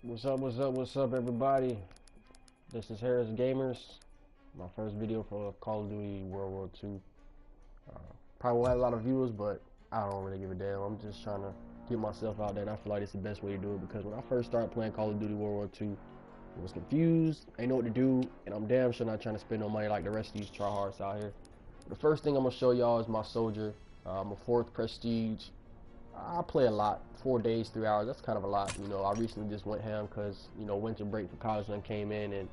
What's up, everybody? This is Harris Gamers. My first video for Call of Duty World War II. Probably won't have a lot of viewers, but I don't really give a damn. I'm just trying to get myself out there, and I feel like it's the best way to do it because when I first started playing Call of Duty World War II, I was confused, ain't know what to do, and I'm damn sure not trying to spend no money like the rest of these tryhards out here. But the first thing I'm gonna show y'all is my soldier. I'm a 4th prestige. I play a lot, 4 days, 3 hours. That's kind of a lot, you know. I recently just went ham because, you know, winter break for college then came in, and,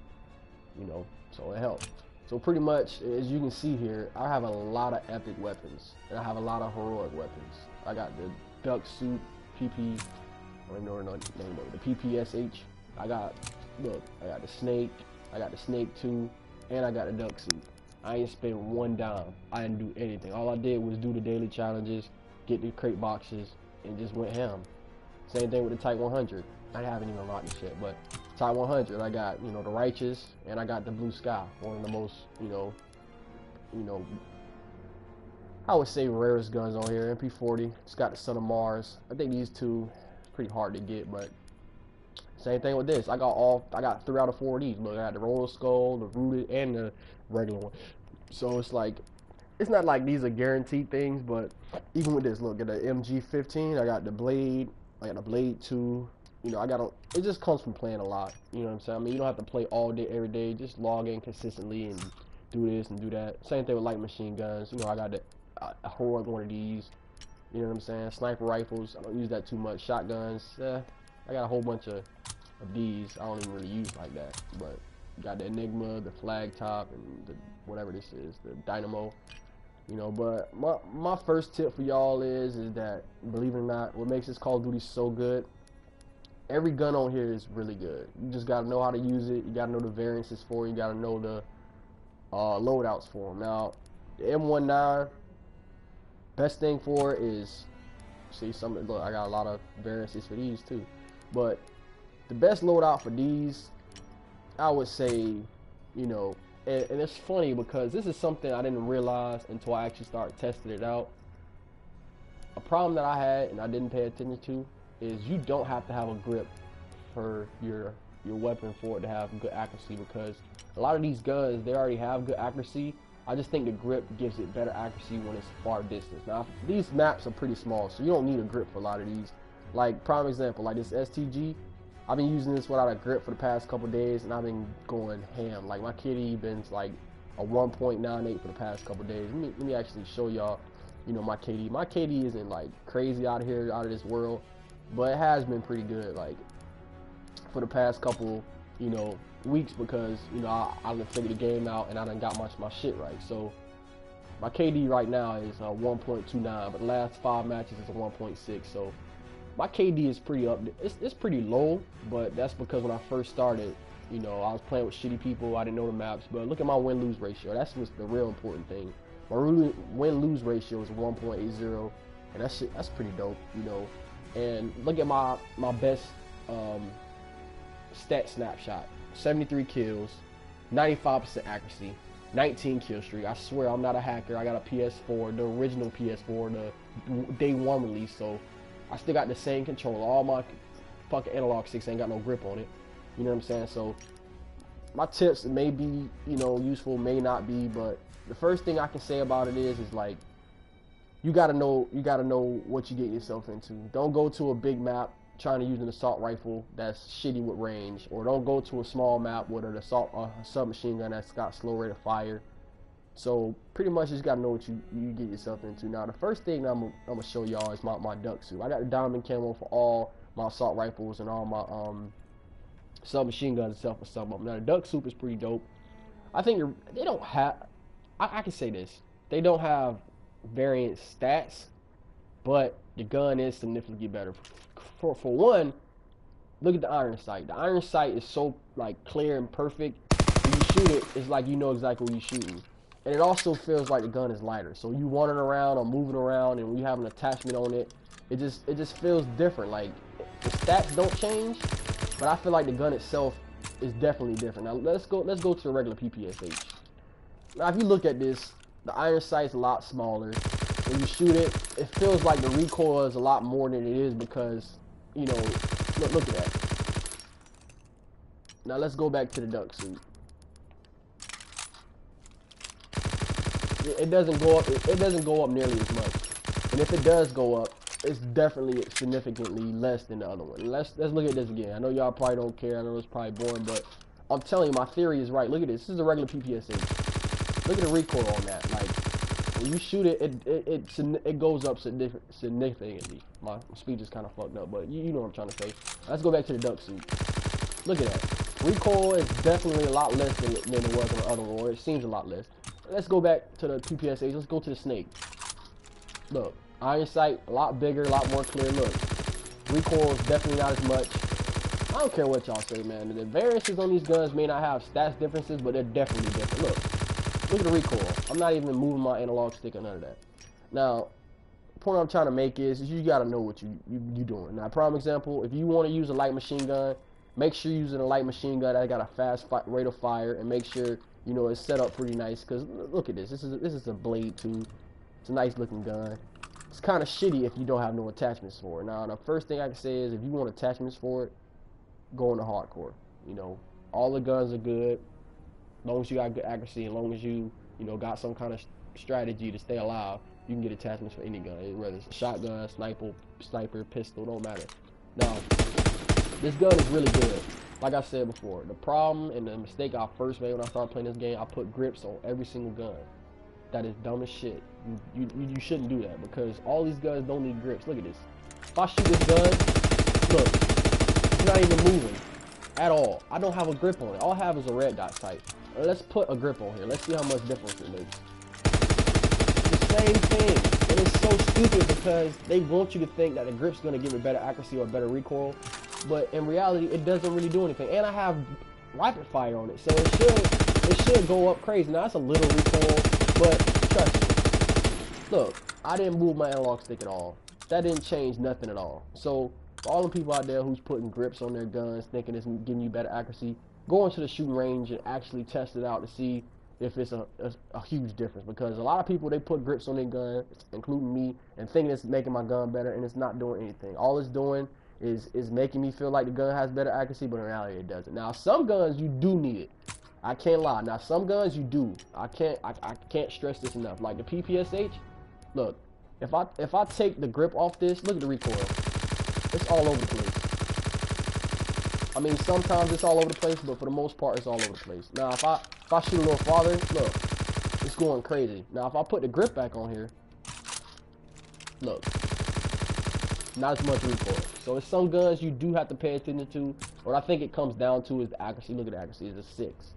you know, so it helped. So pretty much, as you can see here, I have a lot of epic weapons, and I have a lot of heroic weapons. I got the duck suit, PP, I don't know the PPSH. I got the snake, I got the snake too, and I got the duck suit. I ain't spent one dime. I didn't do anything. All I did was do the daily challenges, get the crate boxes, and just went ham. Same thing with the Type 100. I haven't even unlocked this shit, but Type 100, I got, you know, the Righteous, and I got the Blue Sky, one of the most, you know, I would say rarest guns on here. MP40, it's got the Son of Mars. I think these two, pretty hard to get, but same thing with this. I got 3 out of 4 of these. Look, I got the Royal Skull, the Rooted, and the regular one. So it's like, it's not like these are guaranteed things, but even with this, look at the MG15, I got the Blade, I got the Blade 2, you know, it just comes from playing a lot, you know what I'm saying? I mean, you don't have to play all day, every day, just log in consistently and do this and do that. Same thing with light machine guns, you know, I got a heroic one of these, you know what I'm saying? Sniper rifles, I don't use that too much. Shotguns, I got a whole bunch of these, I don't even really use like that, but got the Enigma, the Flag Top, and the, whatever this is, the Dynamo. You know, but my first tip for y'all is that, believe it or not, what makes this Call of Duty so good, every gun on here is really good. You just gotta know how to use it. You gotta know the variances for it. You gotta know the loadouts for them. Now, the M19, best thing for it is, see, look, I got a lot of variances for these too. But the best loadout for these, I would say, you know, and it's funny because this is something I didn't realize until I actually started testing it out. A problem that I had and I didn't pay attention to is you don't have to have a grip for your weapon for it to have good accuracy, because a lot of these guns, they already have good accuracy. I just think the grip gives it better accuracy when it's far distance. Now, these maps are pretty small, so you don't need a grip for a lot of these. Like, prime example, like this STG, I've been using this without a grip for the past couple days, and I've been going ham. Like, my KD been like a 1.98 for the past couple days. Let me actually show y'all, you know, my KD. My KD isn't like crazy out of here, out of this world, but it has been pretty good, like, for the past couple, you know, weeks, because, you know, I done figured the game out and I done got my shit right. So my KD right now is 1.29, but the last 5 matches is a 1.6. So my KD is pretty up. It's pretty low, but that's because when I first started, you know, I was playing with shitty people. I didn't know the maps. But look at my win-lose ratio. That's what's the real important thing. My win-lose ratio is 1.80, and that's pretty dope, you know. And look at my best stat snapshot: 73 kills, 95% accuracy, 19 kill streak. I swear I'm not a hacker. I got a PS4, the original PS4, the day 1 release. So I still got the same controller. All my fucking analog sticks ain't got no grip on it. You know what I'm saying? So my tips may be, you know, useful, may not be, but the first thing I can say about it is like, you gotta know what you get yourself into. Don't go to a big map trying to use an assault rifle that's shitty with range, or don't go to a small map with an submachine gun that's got slow rate of fire. So pretty much you just gotta know what you get yourself into. Now the first thing I'm gonna show y'all is my duck suit. I got the diamond camo for all my assault rifles and all my submachine guns except for some of them. Now the duck suit is pretty dope. I think they don't have, I can say this, they don't have variant stats, but the gun is significantly better. For one, look at the iron sight. The iron sight is so like clear and perfect. When you shoot it, it's like you know exactly what you're shooting. And it also feels like the gun is lighter. So you wandering around or moving around, and when you have an attachment on it, it just feels different. Like, the stats don't change, but I feel like the gun itself is definitely different. Now let's go to the regular PPSH. Now if you look at this, the iron sight's a lot smaller. When you shoot it, it feels like the recoil is a lot more than it is, because, you know, look at that. Now let's go back to the duck suit. It doesn't go up. It doesn't go up nearly as much. And if it does go up, it's definitely significantly less than the other one. Let's look at this again. I know y'all probably don't care. I know it's probably boring, but I'm telling you, my theory is right. Look at this. This is a regular PPSH. Look at the recoil on that. Like when you shoot it, it goes up significantly. My speech is kind of fucked up, but you know what I'm trying to say. Let's go back to the duck suit. Look at that. Recoil is definitely a lot less than it was on the other one, or it seems a lot less. Let's go back to the PPSH. Let's go to the snake. Look, iron sight, a lot bigger, a lot more clear. Look, recoil is definitely not as much. I don't care what y'all say, man. The variances on these guns may not have stats differences, but they're definitely different. Look at the recoil. I'm not even moving my analog stick or none of that. Now, the point I'm trying to make is you gotta know what you doing. Now, prime example, if you want to use a light machine gun, make sure you're using a light machine gun that got a fast rate of fire, and make sure you know it's set up pretty nice. Cause look at this. This is a blade too. It's a nice looking gun. It's kind of shitty if you don't have no attachments for it. Now, the first thing I can say is if you want attachments for it, go into hardcore. You know, all the guns are good, as long as you got good accuracy, as long as you know got some kind of strategy to stay alive. You can get attachments for any gun, whether it's a shotgun, sniper, pistol, don't matter. Now, this gun is really good. Like I said before, the problem and the mistake I first made when I started playing this game, I put grips on every single gun. That is dumb as shit. You shouldn't do that because all these guns don't need grips. Look at this. If I shoot this gun, look, it's not even moving at all. I don't have a grip on it. All I have is a red dot sight. Let's put a grip on here. Let's see how much difference it makes. It's the same thing. And it's so stupid because they want you to think that the grip's going to give it better accuracy or better recoil. But in reality, it doesn't really do anything. And I have rapid fire on it. So it should go up crazy. Now, that's a little recoil. But trust me, look, I didn't move my analog stick at all. That didn't change nothing at all. So for all the people out there who's putting grips on their guns, thinking it's giving you better accuracy, go into the shooting range and actually test it out to see if it's a huge difference. Because a lot of people, they put grips on their gun, including me, and thinking it's making my gun better, and it's not doing anything. All it's doing is making me feel like the gun has better accuracy, but in reality it doesn't. Now, some guns you do need it. I can't lie. Now, some guns you do. I can't stress this enough. Like the PPSH, look, if I take the grip off this, look at the recoil. It's all over the place. I mean, sometimes it's all over the place, but for the most part, it's all over the place. Now, if I shoot a little farther, look, it's going crazy. Now, if I put the grip back on here, look, not as much recoil. So, it's some guns you do have to pay attention to. What I think it comes down to is the accuracy. Look at the accuracy. It's a 6.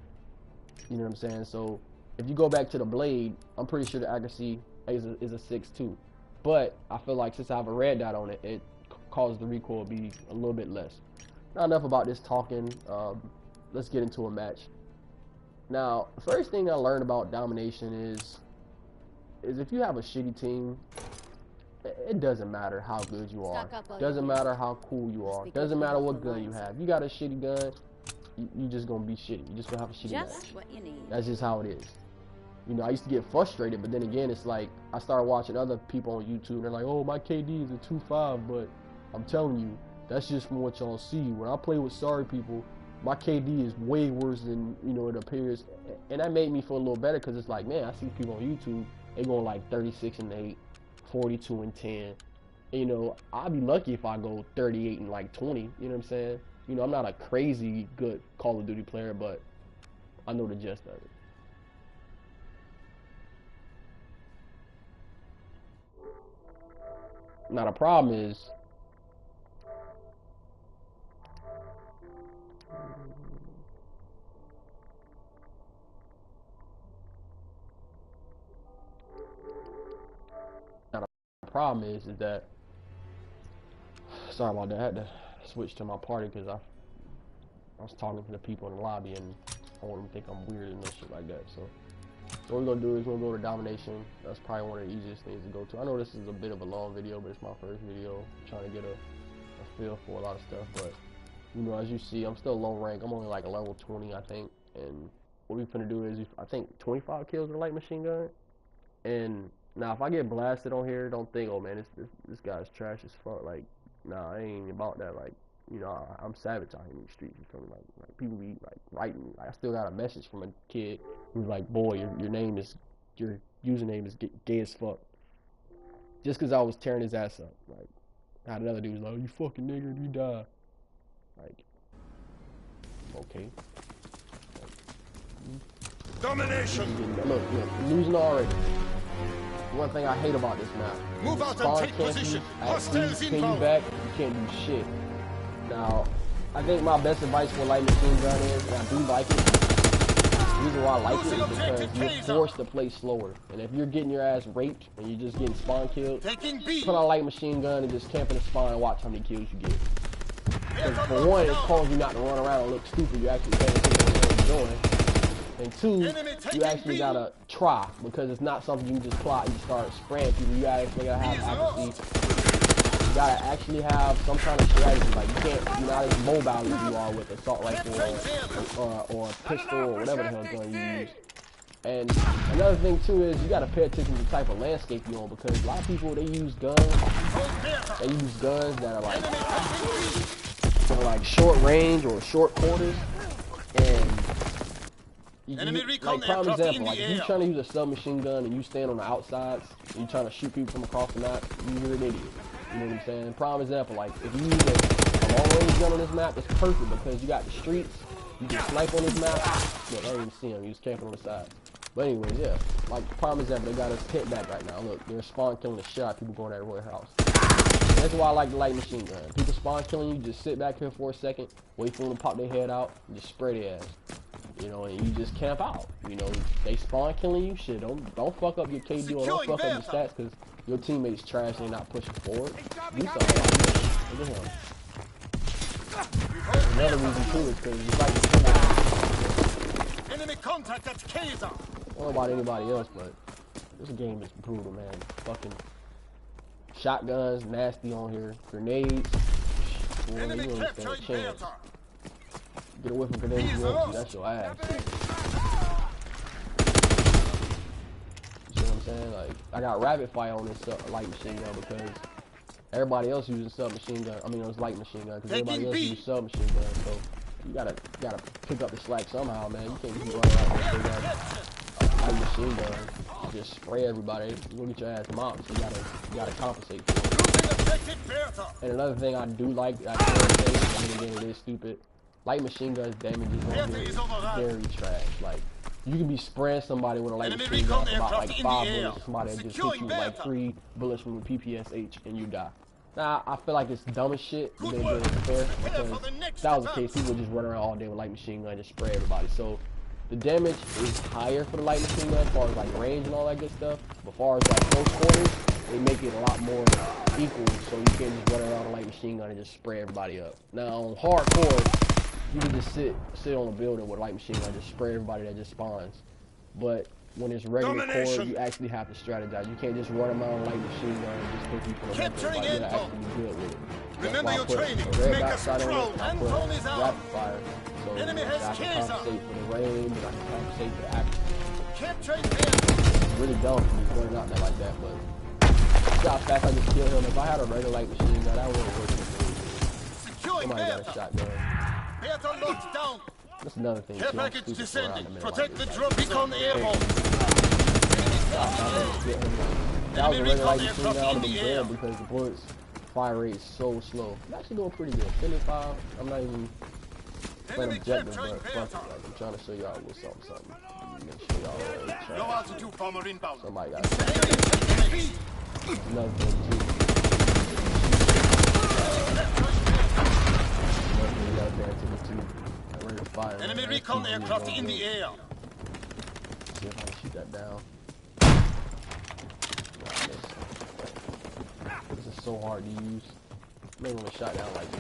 You know what I'm saying? So if you go back to the blade, I'm pretty sure the accuracy is a 6 too. But I feel like since I have a red dot on it, it causes the recoil to be a little bit less. Not enough about this talking. Let's get into a match. Now, the first thing I learned about domination is if you have a shitty team, it doesn't matter how good you are. Doesn't matter how cool you are. Doesn't matter what gun you have. You got a shitty gun, you just gonna be shitty. You just gonna have a shitty match. What you need. That's just how it is. You know, I used to get frustrated, but then again, it's like I started watching other people on YouTube, and they're like, "Oh, my KD is a 2.5," but I'm telling you, that's just from what y'all see. When I play with sorry people, my KD is way worse than it appears, and that made me feel a little better because it's like, man, I see people on YouTube, they going like 36-8, 42-10. You know, I'd be lucky if I go 38 and like 20. You know what I'm saying? You know, I'm not a crazy good Call of Duty player, but I know the gist of it. Now the problem is, is that, sorry about that, I had to switch to my party because I was talking to the people in the lobby and I want them to think I'm weird and no shit like that. So what we're gonna do is we're gonna go to domination. That's probably one of the easiest things to go to. I know this is a bit of a long video, but it's my first video. I'm trying to get a feel for a lot of stuff, but you know, as you see, I'm still low rank. I'm only like a level 20, I think. And what we're gonna do is, I think 25 kills with a light machine gun. And now, if I get blasted on here, don't think, oh man, this guy's trash as fuck. Like, nah, I ain't about that. Like, you know, I'm savage out here in the streets. You feel me? Like people be like writing me. Like I still got a message from a kid who's like, boy, your name is, your username is gay as fuck. Just cause I was tearing his ass up. Like, how another dude was like, oh, you fucking nigger, you die. Like, okay. Domination. Look, losing already. One thing I hate about this map. Move out and take position. Hostiles inbound. Back, you can't do shit. Now, I think my best advice for light machine gun is, and I do like it. The reason why I like it is because you're forced to play slower. And if you're getting your ass raped and you're just getting spawn killed, put on a light machine gun and just camp in the spawn and watch how many kills you get. Because for one, it calls you not to run around and look stupid. You actually paying attention to what you're doing. And two, you actually gotta try, because it's not something you can just plot and you start spraying people. You actually gotta have accuracy. You gotta actually have some kind of strategy. Like, you can't, you're not as mobile as you are with assault rifle or pistol or whatever the hell gun you use. And another thing too is you gotta pay attention to the type of landscape you're on, because a lot of people, they use guns that are like short range or short quarters, and like prime example, like if you're trying to use a submachine gun and you stand on the outsides and you're trying to shoot people from across the map, you're an idiot. You know what I'm saying? Prime example, like if you use a long range gun on this map, it's perfect because you got the streets, you can snipe on this map. Look, I don't even see him, he's camping on the side. But anyways, yeah, like prime example, they got us hit back right now. Look, they're spawn killing the shit out of people going at Roy House. That's why I like the light machine gun. People spawn killing you, just sit back here for a second, wait for them to pop their head out, and just spray their ass. You know, and you just camp out. You know, they spawn killing you. Shit, don't fuck up your KD or don't fuck up your stats because your teammates trash and they're not pushing forward. Do something like this. Look at him. Another reason too is because you like the enemy contact at Kaiser. I don't know about anybody else, but this game is brutal, man. Fucking shotguns, nasty on here. Grenades. Boy, you don't stand a chance. Get away from grenades, you want to, that's your ass. You see what I'm saying? Like, I got rapid fire on this light machine gun because everybody else using submachine gun. I mean, it was light machine gun because everybody else uses submachine gun. So you gotta pick up the slack somehow, man. You can't keep running around with a light machine gun. You just spray everybody. You gonna get your ass mopped. So you gotta compensate for it. And another thing I do like, I can't say, I mean, again, it is stupid. Light machine guns damages on here is very trash. Like, you can be spraying somebody with a light machine gun for about like 5 bullets. Somebody that just hit you with like 3 bullets from a PPSH and you die. Now, I feel like it's dumb as shit, but then it's fair, because if that was the case, people would just run around all day with light machine gun and just spray everybody. So the damage is higher for the light machine gun as far as like range and all that good stuff. But as far as like close quarters, they make it a lot more equal, so you can't just run around with a light machine gun and just spray everybody up. Now on hardcore, you can just sit on a building with a light machine gun and just spray everybody that just spawns. But when it's regular core, you actually have to strategize. You can't just run around with a light machine gun and just take people from the like, you gotta actually be good with it. Remember your training. Make us strong and phone is out. Rapid fire. So enemy has I can compensate for the range, and I can compensate for the action. Capturing them. It's really dumb for me running out there like that, but see how fast I just killed him. If I had a regular light machine gun, that wouldn't work. Somebody got a shotgun. Locked down. That's another thing. Care package descending. Protect the drop. Beacon airborne. That was a regular light machine gun. I would have been dead because the bullets fire rate is so slow. I'm actually doing pretty good. 75. I'm not even playing objective, but fuck it. Like, I'm trying to show y'all what's something. Make sure y'all low altitude bomber inbound. Somebody got it. Another thing too. Enemy recon aircraft in the air. See if I can shoot that down. This is so hard to use. Maybe when shot down like me.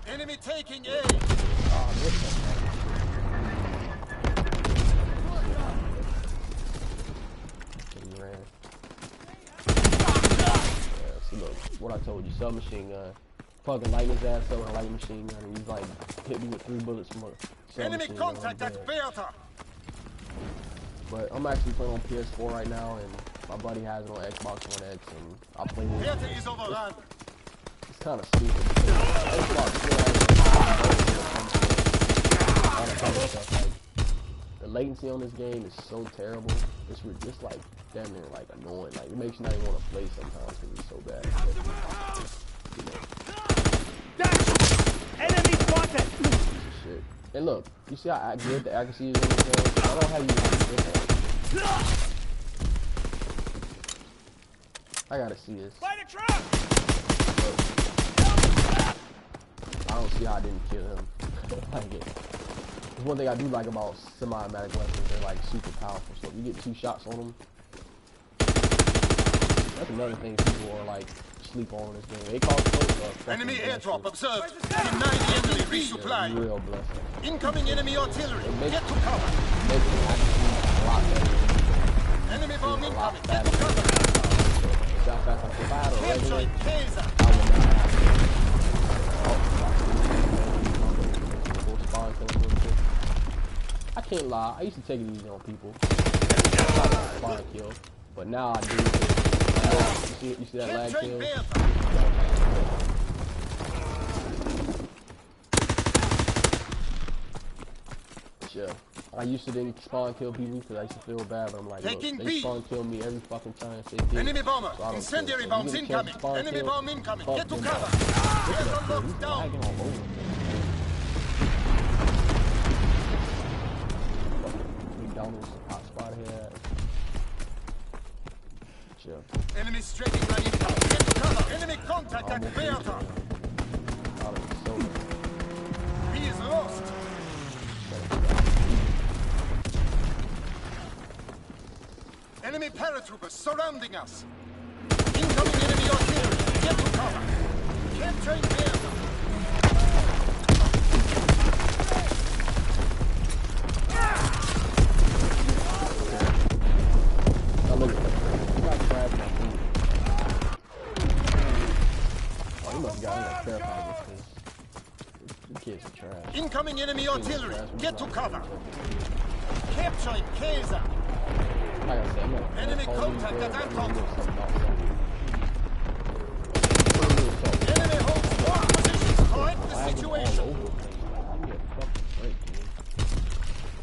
Enemy taking A. See, look, what I told you, submachine gun. Fucking light his ass up with a light machine gun, and he's like hit me with 3 bullets from a enemy contact at Bertha. But I'm actually playing on PS4 right now, and my buddy has it on Xbox One X, and I play with it. Bertha is overrun. It's kind of stupid. The latency on this game is so terrible. It's just like damn near like annoying. Like it makes you not even want to play sometimes because it's so bad. Enemy spotted. Shit. And look, you see how good the accuracy is in this game? I don't have you like I gotta see this. Find a truck. I don't see how I didn't kill him. Like it. There's one thing I do like about semi-automatic weapons, they're like super powerful. So if you get 2 shots on them, that's another thing people are like sleep on in this game. They call it enemy airdrop observed. Deny the enemy resupply. Real blessing. Incoming enemy artillery. Get to cover. Makes it actually a lot better. Enemy bomb incoming. Get to cover. If I had a regular, I would not I can't lie, I used to take it easy on people. Not a spawn kill, but now I do. You see that lag kill? Yeah. I used to didn't spawn kill people because I used to feel bad, but I'm like, look, they spawn kill me every fucking time. Enemy bomber, incendiary bombs incoming. Enemy bomb incoming. Get to cover. Get locked down. McDonald's hot spot here. Chill. Enemy striking by incoming. Get to cover. Enemy contact at Beata. He is lost. Enemy paratroopers surrounding us. Incoming enemy artillery. Get to cover. Capturing Beata. Incoming enemy artillery. Get to cover. Capturing Kaiser. Enemy contact at Anton. Enemy holds 4 positions. Correct the situation.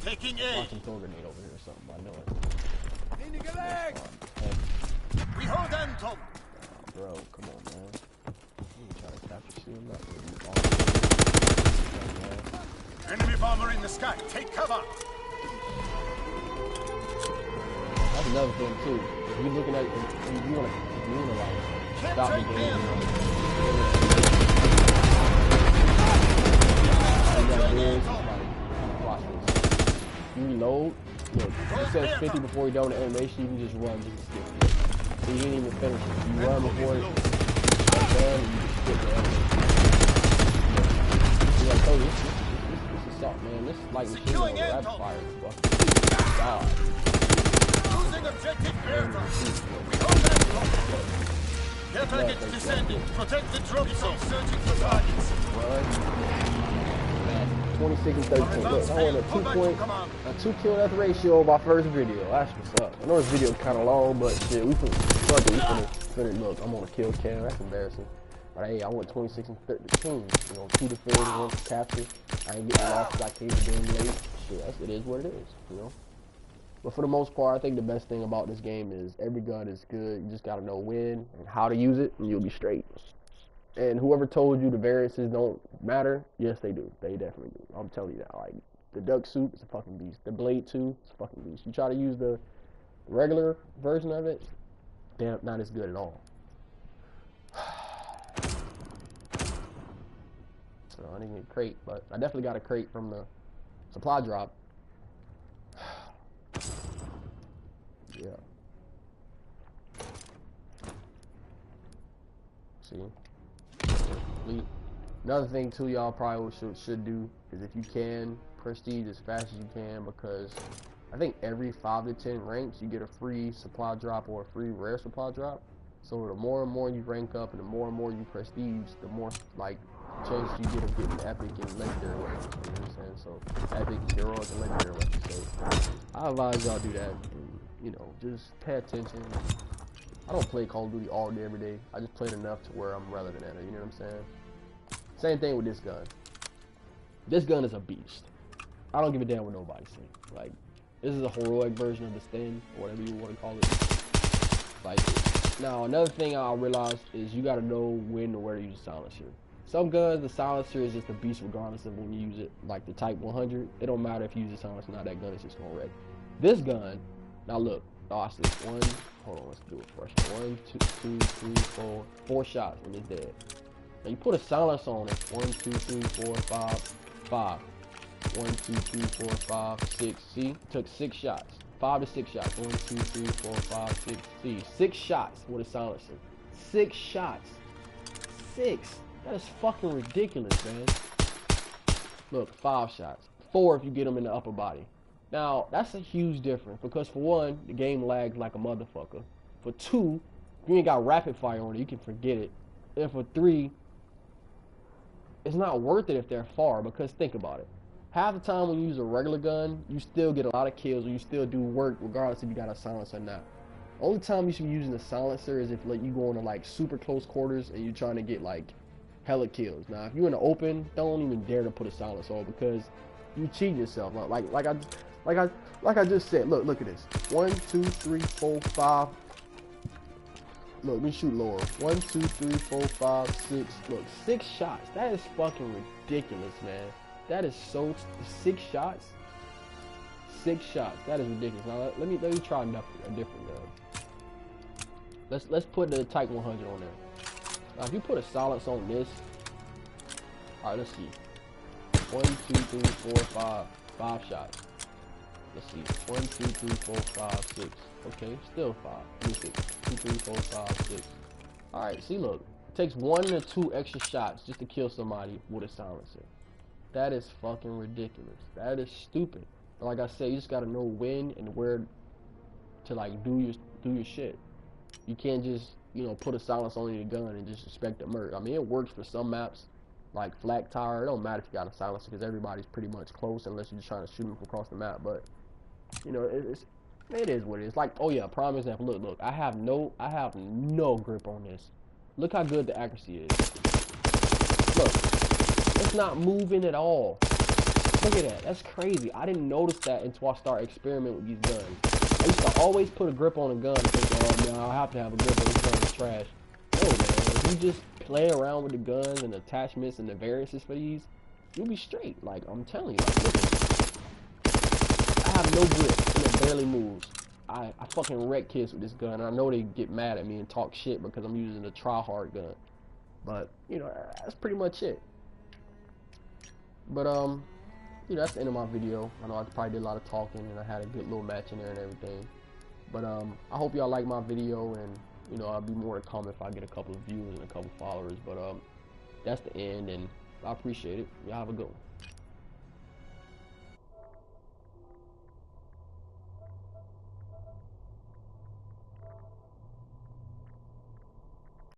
Taking A. We hold Anton. Bro, come on, man. You try to capture shield, not enemy bomber in the sky. Take cover. That's another thing too. If you're looking at, if you wanna like stop the game. Watch this. You reload. Look, it says 50 before you're done with the animation. You can just run, just skip it. So you didn't even finish it. You run before it's done, and you just skip the animation. You're like, oh, this is something, man. This is like machine gun rapid fire. God. Losing objective Bertha. We hold Anton. Care package descending. Protect the drop zone. Searching for targets. 26 and 13. Look, I want a 2 kill death ratio of my first video. That's what's up. I know this video kind of long, but shit, we finna look. I'm on a kill cam. That's embarrassing. But hey, I went 26 and 13. You know, 2 defense, 1 capture. I ain't getting lost because I came to game late. Shit, it is what it is. You know. But for the most part, I think the best thing about this game is every gun is good. You just gotta know when and how to use it, and you'll be straight. And whoever told you the variances don't matter, yes they do. They definitely do. I'm telling you that. Like, the duck suit is a fucking beast. The blade 2 is a fucking beast. You try to use the regular version of it, damn, not as good at all. So I didn't get a crate, but I definitely got a crate from the supply drop. Yeah. See? Another thing too, y'all probably should do is, if you can, prestige as fast as you can, because I think every 5 to 10 ranks you get a free supply drop or a free rare supply drop. So the more and more you rank up and the more you prestige, the more like chance you get of getting epic and legendary weapons. You know what I'm saying? So epic, heroic, and legendary weapons. So I advise y'all do that. And, you know, just pay attention. I I don't play Call of Duty all day, every day. I just play it enough to where I'm relevant at it, you know what I'm saying? Same thing with this gun. This gun is a beast. I don't give a damn what nobody say. Like, this is a heroic version of the Sten, or whatever you want to call it. Like, now another thing I realized is you gotta know when and where to use a silencer. Some guns, the silencer is just a beast regardless of when you use it. Like the Type 100, it don't matter if you use a silencer or not, that gun is just gonna wreck. This gun, now look, I see one, hold on, let's do it first. 1, 2, 3, 4, 4 shots and it's dead. Now you put a silencer on it, 1, 2, 3, 4, 5, 5. 1, 2, 3, 4, 5, 6. See, took 6 shots. 5 to 6 shots. 1, 2, 3, 4, 5, 6. See, 6 shots with a silencer. 6 shots. 6. That is fucking ridiculous, man. Look, 5 shots. 4 if you get them in the upper body. Now, that's a huge difference because for one, the game lags like a motherfucker. For two, if you ain't got rapid fire on it, you can forget it. And for three, it's not worth it if they're far because think about it. Half the time when you use a regular gun, you still get a lot of kills or you still do work regardless if you got a silencer or not. Only time you should be using a silencer is if like you go into like super close quarters and you're trying to get like hella kills. Now if you're in the open, don't even dare to put a silencer on because you cheat yourself. Like I just said, look at this. 1, 2, 3, 4, 5. Look, let me shoot lower. 1, 2, 3, 4, 5, 6. Look, 6 shots. That is fucking ridiculous, man. That is so 6 shots. 6 shots. That is ridiculous. Now let me try a different gun. Let's put the Type 100 on there. Now if you put a silence on this, all right, let's see. 1, 2, 3, 4, 5. 5 shots. Let's see. 1, 2, 3, 4, 5, 6. Okay, still 5. Let me see. 2, 3, 4, 5, 6. All right. See, look. It takes 1 or 2 extra shots just to kill somebody with a silencer. That is fucking ridiculous. That is stupid. But like I said, you just gotta know when and where to like do your shit. You can't just put a silence on your gun and just expect to murder. I mean, it works for some maps like Flat Tire. It don't matter if you got a silencer because everybody's pretty much close unless you're just trying to shoot them from across the map. But it is what it is. Like, oh yeah, prime example. Look. I have no grip on this. Look how good the accuracy is. Look. It's not moving at all. Look at that. That's crazy. I didn't notice that until I started experimenting with these guns. I used to always put a grip on a gun and think, oh, no, I have to have a grip on this gun. It's trash. No, man. If you just play around with the guns and the attachments and the variances for these, you'll be straight. Like, I'm telling you. Like, look at this. I have no grip and it barely moves. I fucking wreck kids with this gun. And I know they get mad at me and talk shit because I'm using a try-hard gun. But, that's pretty much it. But, that's the end of my video. I know I probably did a lot of talking and I had a good little match in there and everything. But, I hope y'all like my video and, I'll be more to come if I get a couple of views and a couple followers. But, that's the end and I appreciate it. Y'all have a good one.